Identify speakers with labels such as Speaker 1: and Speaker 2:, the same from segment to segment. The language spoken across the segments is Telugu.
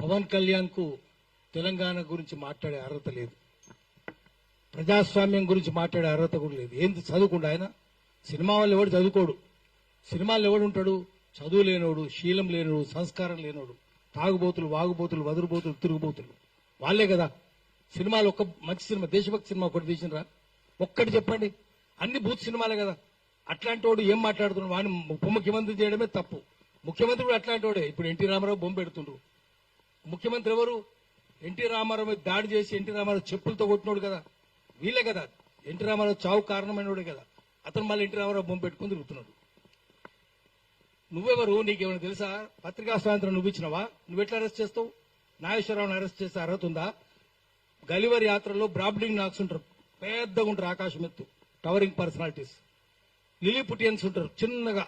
Speaker 1: పవన్ కళ్యాణ్ కు తెలంగాణ గురించి మాట్లాడే అర్హత లేదు, ప్రజాస్వామ్యం గురించి మాట్లాడే అర్హత కూడా లేదు. ఏంది చదువుకుండా ఆయన? సినిమా వాళ్ళు ఎవడు చదువుకోడు, సినిమాల్లో ఎవడు ఉంటాడు? చదువు లేనోడు, శీలం లేనోడు, సంస్కారం లేనోడు, తాగుబోతులు, వాగుబోతులు, వదురుబోతులు, తిరుగుబోతులు వాళ్లే కదా. సినిమాలు ఒక్క మంచి సినిమా, దేశభక్తి సినిమా ఒకటి తీసినరా? ఒక్కటి చెప్పండి. అన్ని బూత్ సినిమాలే కదా. అట్లాంటి వాడు ఏం మాట్లాడుతున్నాడు? వాడిని ఉప ముఖ్యమంత్రి చేయడమే తప్పు. ముఖ్యమంత్రి కూడా అట్లాంటి వాడే. ఇప్పుడు ఎన్టీ రామారావు బొమ్మ పెడుతుండ్రు. ముఖ్యమంత్రి ఎవరు? ఎన్టీ రామారావు మీద దాడి చేసి ఎన్టీ రామారావు చెప్పులతో కొట్టినోడు కదా, వీళ్ళే కదా. ఎన్టీ రామారావు చావు కారణమైనోడే కదా. అతను మళ్ళీ ఎన్టీ రామారావు బొమ్మ పెట్టుకుని తిరుగుతున్నాడు. నువ్వెవరు? నీకేమైనా తెలుసా? పత్రికా స్వాతంత్రం నువ్వు ఇచ్చినవా? నువ్వు ఎట్లా అరెస్ట్ చేస్తావు? నాగేశ్వరరావుని అరెస్ట్ చేస్తే అర్హత ఉందా? గలివర్ యాత్రలో బ్రాబ్డింగ్ నాక్స్ ఉంటారు, పెద్దగా ఉంటారు, ఆకాశం ఎత్తు, టవరింగ్ పర్సనాలిటీస్. లిలీపుటియన్స్ ఉంటారు, చిన్నగా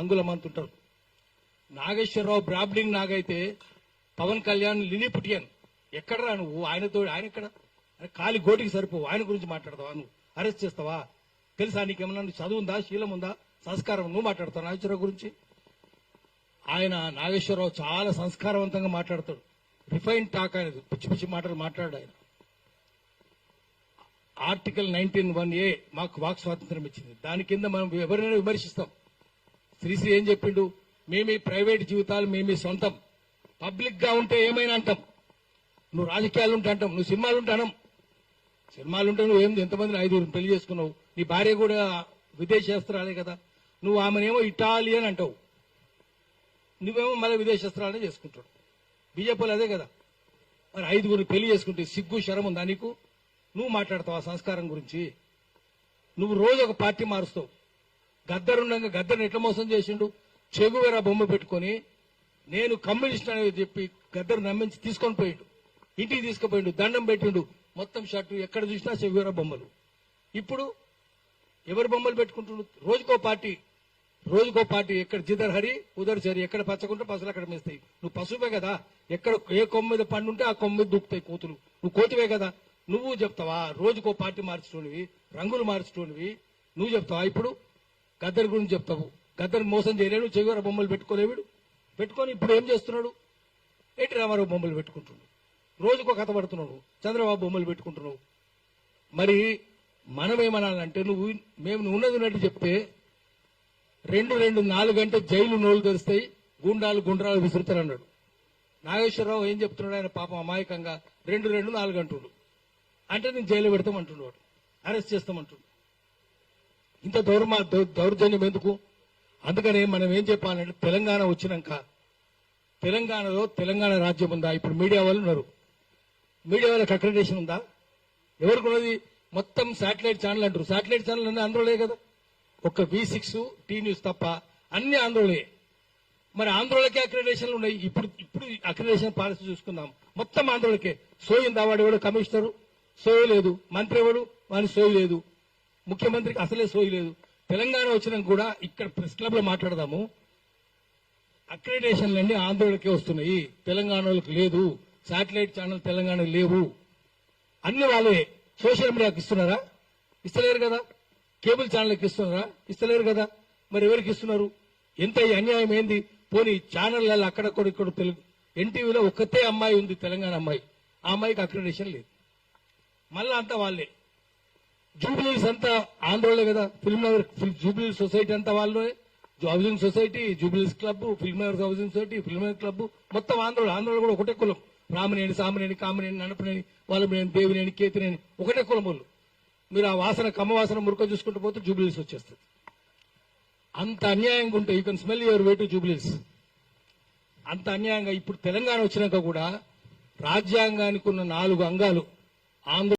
Speaker 1: అంగుళమంత ఉంటారు. నాగేశ్వరరావు బ్రాబ్డింగ్ నాగైతే పవన్ కళ్యాణ్ లిలీపుటియన్. ఎక్కడరా నువ్వు? ఆయన ఎక్కడ? కాలి గోటికి సరిపోవు. ఆయన గురించి మాట్లాడతావా? నువ్వు అరెస్ట్ చేస్తావా? తెలుసా నీకేమన్నా? చదువు ఉందా, శీలం ఉందా, సంస్కారం? నువ్వు మాట్లాడతావు నాగేశ్వరరావు గురించి? ఆయన నాగేశ్వరరావు చాలా సంస్కారవంతంగా మాట్లాడతాడు. రిఫైన్ టాక్ అనేది, పిచ్చి పిచ్చి మాటలు మాట్లాడు ఆయన. ఆర్టికల్ 19(1)A మాకు వాక్ స్వాతంత్రం ఇచ్చింది. దాని కింద మనం ఎవరైనా విమర్శిస్తాం. శ్రీశ్రీ ఏం చెప్పిండు? మేమీ ప్రైవేట్ జీవితాలు మేమీ సొంతం, పబ్లిక్ గా ఉంటే ఏమైనా అంటాం. నువ్వు రాజకీయాలు ఉంటే అంటాం, నువ్వు సినిమాలు ఉంటే అనం. సినిమాలుంటే నువ్వు ఏం ఎంతమందిని 5 పెళ్లి చేసుకున్నావు? నీ భార్య కూడా విదేశేస్త్రాలే కదా. నువ్వు ఆమెనేమో ఇటాలియన్ అంటావు, నువ్వేమో మళ్ళీ విదేశేస్త్రాలనే చేసుకుంటాడు. బీజేపీలు అదే కదా. మరి 5 పెళ్లి చేసుకుంటే సిగ్గు శరం ఉందా నీకు? నువ్వు మాట్లాడతావా సంస్కారం గురించి? నువ్వు రోజు ఒక పార్టీ మారుస్తావు. గద్దరుండగా గద్దర్ని ఎట్లా మోసం చేసిండు? చెగువేరా బొమ్మ పెట్టుకుని నేను కమ్యూనిస్ట్ అనేది చెప్పి గద్దరు నమ్మించి తీసుకొని పోయిండు, ఇంటికి తీసుకుపోయిండు, దండం పెట్టిండు, మొత్తం షర్టు ఎక్కడ చూసినా చెగువేరా బొమ్మలు. ఇప్పుడు ఎవరు బొమ్మలు పెట్టుకుంటుండు? రోజుకో పార్టీ. ఎక్కడ జిదర్ హరి ఉదర్ చరి, ఎక్కడ పచ్చకుంటే పసులు అక్కడ మేస్తాయి. నువ్వు పశువే కదా. ఎక్కడ ఏ కొమ్మ మీద పండుంటే ఆ కొమ్మ మీద దూకుతాయి కోతులు. నువ్వు కోతివే కదా. నువ్వు చెప్తావా? రోజుకో పార్టీ మార్చుకోనివి, రంగులు మార్చుకోనివి నువ్వు చెప్తావా? ఇప్పుడు గద్దర్ గురించి చెప్తావు. గద్దర్ మోసం చేయలేడు, చెగువేరా బొమ్మలు పెట్టుకోలేవిడు. పెట్టుకొని ఇప్పుడు ఏం చేస్తున్నాడు? ఎన్టీ రామారావు బొమ్మలు పెట్టుకుంటున్నాడు, రోజుకో కథ పడుతున్నాడు, చంద్రబాబు బొమ్మలు పెట్టుకుంటున్నావు. మరి మనం ఏమనాలంటే, మేము ఉన్నది ఉన్నట్టు చెప్తే 2-4 గంటలు జైలు నోళ్లు తెరుస్తాయి, గుండ్రాలు విసురుతారన్నాడు. నాగేశ్వరరావు ఏం చెప్తున్నాడు? ఆయన పాపం అమాయకంగా 2-4 గంటలు అంటే నేను జైలు పెడతామంటున్నాడు, అరెస్ట్ చేస్తామంటున్నాడు. ఇంత దౌర్జన్యం ఎందుకు? అందుకనే మనం ఏం చెప్పాలంటే, తెలంగాణ వచ్చినాక తెలంగాణలో తెలంగాణ రాజ్యం ఉందా? ఇప్పుడు మీడియా వాళ్ళు ఉన్నారు, మీడియా వాళ్ళకి అక్రెడిటేషన్ ఉందా? ఎవరికి ఉన్నది? మొత్తం శాటిలైట్ ఛానల్ అంటారు. శాటిలైట్ ఛానల్ అన్ని ఆంధ్రలే కదా. ఒక్క V6 టీ న్యూస్ తప్ప అన్ని ఆంధ్రలే. మరి ఆంధ్రలకే అక్రెడిటేషన్లు ఉన్నాయి. ఇప్పుడు అక్రెడిటేషన్ పాలసీ చూసుకుందాం, మొత్తం ఆంధ్రలకే. సోయిందా? వాడు ఎవడు కమిషనరు? సోయి లేదు. మంత్రి ఎవడు? వాని సోయి లేదు. ముఖ్యమంత్రికి అసలే సోయి లేదు. తెలంగాణ వచ్చినాక కూడా ఇక్కడ ప్రెస్ క్లబ్ లో మాట్లాడదాము, అక్రెడిటేషన్లన్నీ ఆంధ్రలకే వస్తున్నాయి, తెలంగాణలకు లేదు. శాటిలైట్ ఛానల్ తెలంగాణ లేవు. అన్ని వాళ్ళే. సోషల్ మీడియాకి ఇస్తున్నారా? ఇస్తలేరు కదా. కేబుల్ ఛానల్కి ఇస్తున్నారా? ఇస్తలేరు కదా. మరి ఎవరికి ఇస్తున్నారు? ఎంత అన్యాయం ఏంది? పోనీ ఛానళ్లలో అక్కడక్కడ తెలుగు ఎన్టీవీలో ఒక్కతే అమ్మాయి ఉంది, తెలంగాణ అమ్మాయి. ఆ అమ్మాయికి అక్రెడిటేషన్ లేదు. మళ్ళా అంతా వాళ్ళే. జూబ్లీస్ అంతా ఆంధ్రలో కదా. ఫిల్మ్ నగర్ జూబ్లీ సొసైటీ అంతా వాళ్ళే. Housing society, Jubilees club, film Nagar housing society, film Nagar club మొత్తం ఆంధ్రలో కూడా ఒకటే కులం. రామనేని, సామనేని, కామనేని, నడపనేని, వాళ్ళమనేని, దేవినేని, కేతినేని ఒకటే కులం వాళ్ళు. మీరు ఆ వాసన, కమ్మ వాసన మురుక చూసుకుంటూ పోతే జూబ్లీస్ వచ్చేస్తుంది. అంత అన్యాయంగా ఉంటే you can smell your way to Jubilees. అంత అన్యాయంగా ఇప్పుడు తెలంగాణ వచ్చినాక కూడా రాజ్యాంగానికి ఉన్న 4 అంగాలు ఆంధ్ర